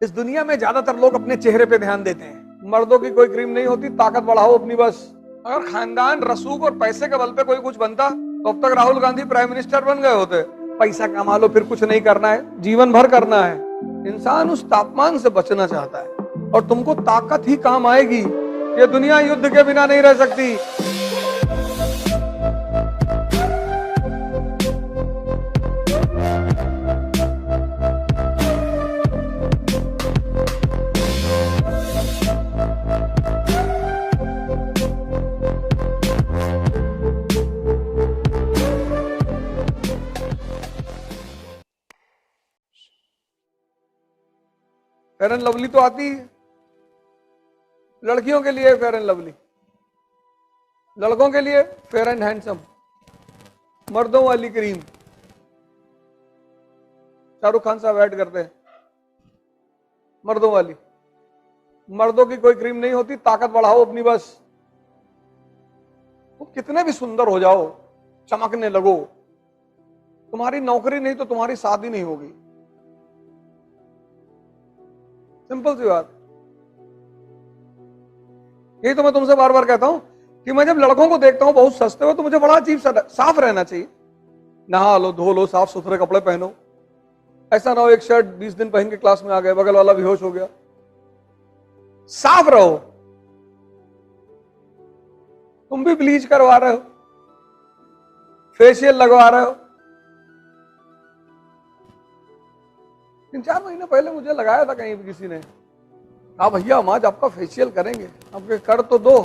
इस दुनिया में ज्यादातर लोग अपने चेहरे पे ध्यान देते हैं। मर्दों की कोई क्रीम नहीं होती, ताकत बढ़ाओ अपनी बस। अगर खानदान, रसूख और पैसे के बल पे कोई कुछ बनता तो अब तक राहुल गांधी प्राइम मिनिस्टर बन गए होते। पैसा कमा लो, फिर कुछ नहीं करना है, जीवन भर करना है। इंसान उस तापमान से बचना चाहता है और तुमको ताकत ही काम आएगी। ये दुनिया युद्ध के बिना नहीं रह सकती। फेयर एंड लवली तो आती है लड़कियों के लिए, फेयर एंड लवली। लड़कों के लिए फेयर एंड हैंडसम। मर्दों वाली क्रीम शाहरुख खान साहब ऐड करते हैं। मर्दों वाली, मर्दों की कोई क्रीम नहीं होती, ताकत बढ़ाओ अपनी बस। तुम कितने भी सुंदर हो जाओ, चमकने लगो, तुम्हारी नौकरी नहीं तो तुम्हारी शादी नहीं होगी। सिंपल सी बात। यही तो मैं तुमसे बार बार कहता हूं कि मैं जब लड़कों को देखता हूं बहुत सस्ते हो, तो मुझे बड़ा अजीब सा, साफ रहना चाहिए। नहा लो, धो लो, साफ सुथरे कपड़े पहनो। ऐसा ना हो एक शर्ट 20 दिन पहन के क्लास में आ गए, बगल वाला बेहोश हो गया। साफ रहो। तुम भी ब्लीच करवा रहे हो, फेशियल लगवा रहे हो। 3-4 महीने पहले मुझे लगाया था कहीं किसी ने, हाँ भैया हम आज आपका फेशियल करेंगे। आपके कर तो दो,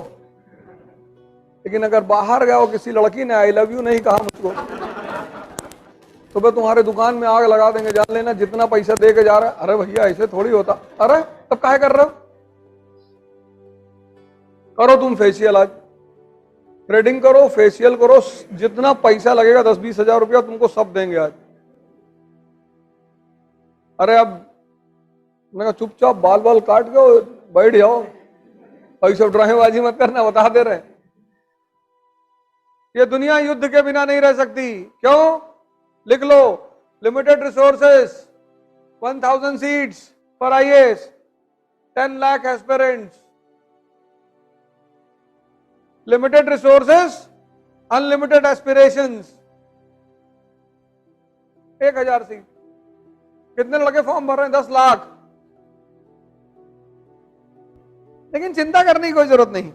लेकिन अगर बाहर गया हो किसी लड़की ने आई लव यू नहीं कहा मुझको, तो मैं तुम्हारे दुकान में आग लगा देंगे, जान लेना। जितना पैसा दे के जा रहा है, अरे भैया ऐसे थोड़ी होता। अरे तब काहे कर रहे हो? करो तुम फेशियल आज, थ्रेडिंग करो, फेशियल करो, जितना पैसा लगेगा 10-20 हजार रुपया तुमको सब देंगे आज। अरे अब मैं चुपचाप बाल बाल काट के बैठ जाओ, ऐसे ड्रामेबाजी मत करना, बता दे रहे। ये दुनिया युद्ध के बिना नहीं रह सकती। क्यों? लिख लो, limited resources, 1000 seats for IAS, 10 lakh aspirants. Limited resources, unlimited aspirations. 1000 seat. कितने लड़के फॉर्म भर रहे हैं? 10 लाख। लेकिन चिंता करने की कोई जरूरत नहीं।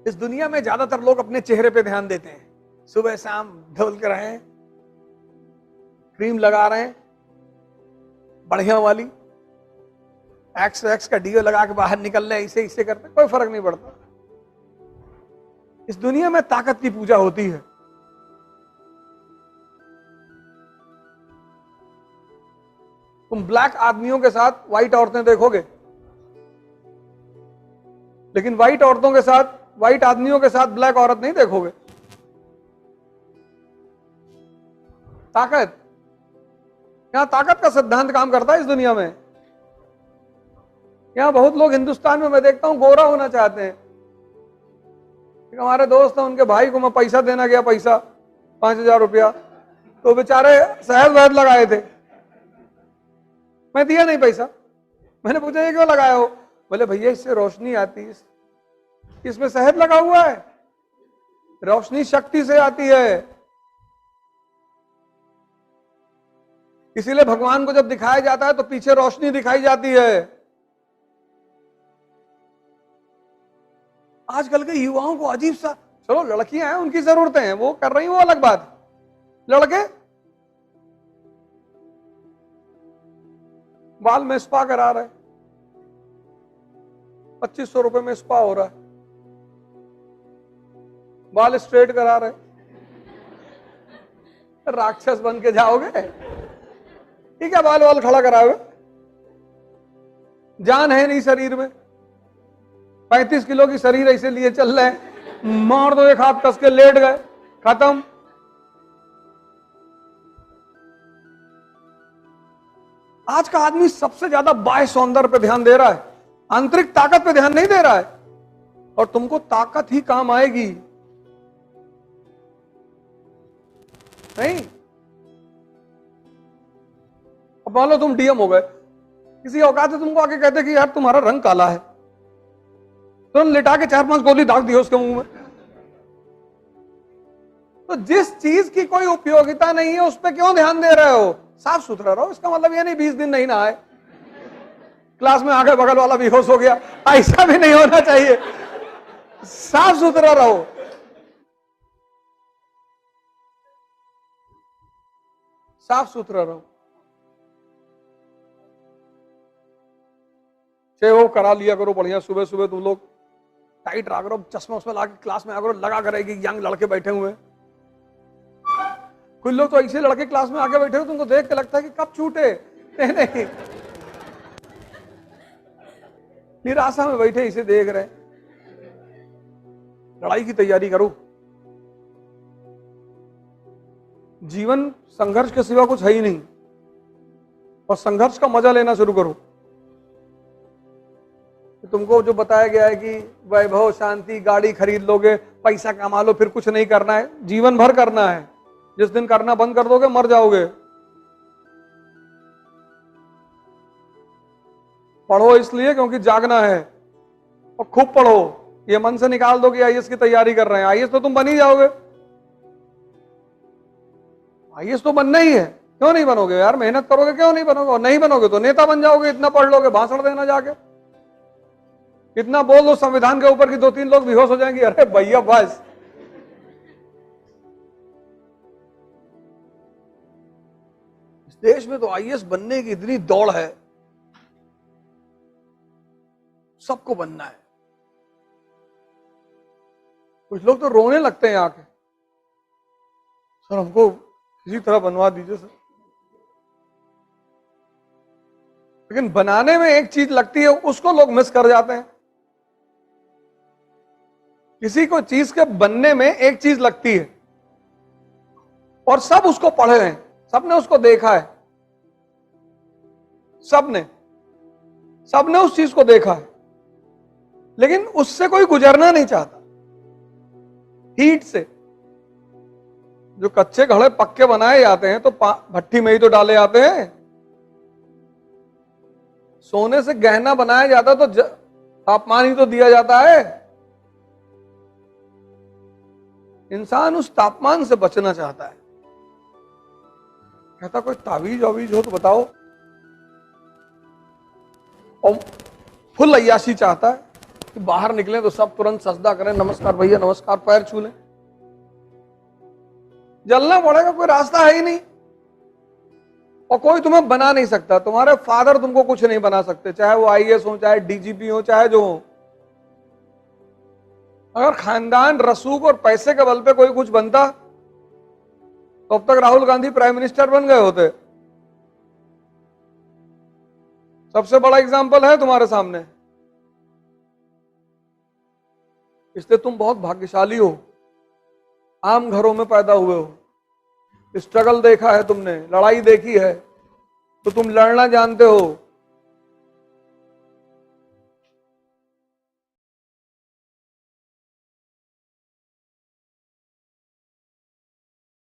इस दुनिया में ज्यादातर लोग अपने चेहरे पे ध्यान देते हैं। सुबह शाम धुल के रहे, क्रीम लगा रहे हैं बढ़िया वाली, एक्स का डीओ लगा के बाहर निकल रहे, इसे इसे करते, कोई फर्क नहीं पड़ता। इस दुनिया में ताकत की पूजा होती है। तुम ब्लैक आदमियों के साथ व्हाइट औरतें देखोगे, लेकिन व्हाइट औरतों के साथ, व्हाइट आदमियों के साथ ब्लैक औरत नहीं देखोगे। ताकत, यहां ताकत का सिद्धांत काम करता है इस दुनिया में। यहां बहुत लोग हिंदुस्तान में मैं देखता हूं गोरा होना चाहते हैं। हमारे दोस्त हैं, उनके भाई को मैं पैसा देना गया, पैसा 5000 रुपया, तो बेचारे शहद वहद लगाए थे, मैं दिया नहीं पैसा। मैंने पूछा ये क्यों लगाया हो? बोले भैया इससे रोशनी आती है, इसमें शहद लगा हुआ है, रोशनी शक्ति से आती है। इसीलिए भगवान को जब दिखाया जाता है तो पीछे रोशनी दिखाई जाती है। आजकल के युवाओं को अजीब सा, चलो लड़कियां हैं उनकी जरूरतें हैं, वो कर रही, वो अलग बात। लड़के बाल में स्पा करा रहे, 2500 रुपए में स्पा हो रहा है, बाल स्ट्रेट करा रहे। राक्षस बन के जाओगे? ठीक है, बाल वाल खड़ा कराओगे, जान है नहीं शरीर में, 35 किलो की शरीर ऐसे लिए चल रहे हैं, मार दो एक हाथ कस के लेट गए, खत्म। आज का आदमी सबसे ज्यादा बाह्य सौंदर्य पे ध्यान दे रहा है, आंतरिक ताकत पे ध्यान नहीं दे रहा है। और तुमको ताकत ही काम आएगी। नहीं, अब मान लो तुम डीएम हो गए, किसी औकात है तुमको आके कहते कि यार तुम्हारा रंग काला है, तुरंत लिटा के 4-5 गोली दाग दियो उसके मुंह में। तो जिस चीज की कोई उपयोगिता नहीं है उस पर क्यों ध्यान दे रहे हो? साफ सुथरा रहो। इसका मतलब ये नहीं 20 दिन नहीं नहाए, क्लास में आगे बगल वाला बेहोश हो गया, ऐसा भी नहीं होना चाहिए। साफ सुथरा रहो। साफ सुथरा रहो। वो करा लिया करो बढ़िया, सुबह सुबह तुम लोग टाइट रहा करो, चश्मा उसमें ला के क्लास में आ करो, लगा करेगी यंग लड़के बैठे हुए। कुछ लोग तो ऐसे लड़के क्लास में आके बैठे हो तुमको देख के लगता है कि कब छूटे। नहीं, निराशा में बैठे इसे देख रहे। लड़ाई की तैयारी करो। जीवन संघर्ष के सिवा कुछ है ही नहीं, और संघर्ष का मजा लेना शुरू करो। तुमको जो बताया गया है कि वैभव, शांति, गाड़ी खरीद लोगे, पैसा कमा लो, फिर कुछ नहीं करना है, जीवन भर करना है। जिस दिन करना बंद कर दोगे मर जाओगे। पढ़ो इसलिए क्योंकि जागना है, और खूब पढ़ो। ये मन से निकाल दो कि आईएएस की तैयारी कर रहे हैं, आईएएस तो तुम बन ही जाओगे। आईएएस तो बनना ही है, क्यों नहीं बनोगे यार? मेहनत करोगे क्यों नहीं बनोगे? और नहीं बनोगे तो नेता बन जाओगे। इतना पढ़ लोगे, भाषण देना जाके इतना बोल दो संविधान के ऊपर कि 2-3 लोग बेहोश हो जाएंगे। अरे भैया बस। इस देश में तो आईएएस बनने की इतनी दौड़ है, सबको बनना है। कुछ लोग तो रोने लगते हैं आके, सर हमको किसी तरह बनवा दीजिए सर। लेकिन बनाने में एक चीज लगती है, उसको लोग मिस कर जाते हैं। किसी को चीज के बनने में एक चीज लगती है, और सब उसको पढ़े हैं, सबने उसको देखा है, सबने उस चीज को देखा है, लेकिन उससे कोई गुजरना नहीं चाहता। हीट से जो कच्चे घड़े पक्के बनाए जाते हैं तो भट्टी में ही तो डाले जाते हैं। सोने से गहना बनाया जाता तो तापमान ही तो दिया जाता है। इंसान उस तापमान से बचना चाहता है, कहता कोई तावीज वावीज हो तो बताओ, और फुल अय्याशी चाहता है कि बाहर निकले तो सब तुरंत सजदा करें, नमस्कार भैया नमस्कार, पैर छू लें। जलना पड़ेगा, कोई रास्ता है ही नहीं, और कोई तुम्हें बना नहीं सकता। तुम्हारे फादर तुमको कुछ नहीं बना सकते, चाहे वो आईएएस हो, चाहे डीजीपी हो, चाहे जो हो। अगर खानदान, रसूख और पैसे के बल पे कोई कुछ बनता तो अब तक राहुल गांधी प्राइम मिनिस्टर बन गए होते। सबसे बड़ा एग्जाम्पल है तुम्हारे सामने। इसलिए तुम बहुत भाग्यशाली हो, आम घरों में पैदा हुए हो। स्ट्रगल देखा है तुमने, लड़ाई देखी है, तो तुम लड़ना जानते हो।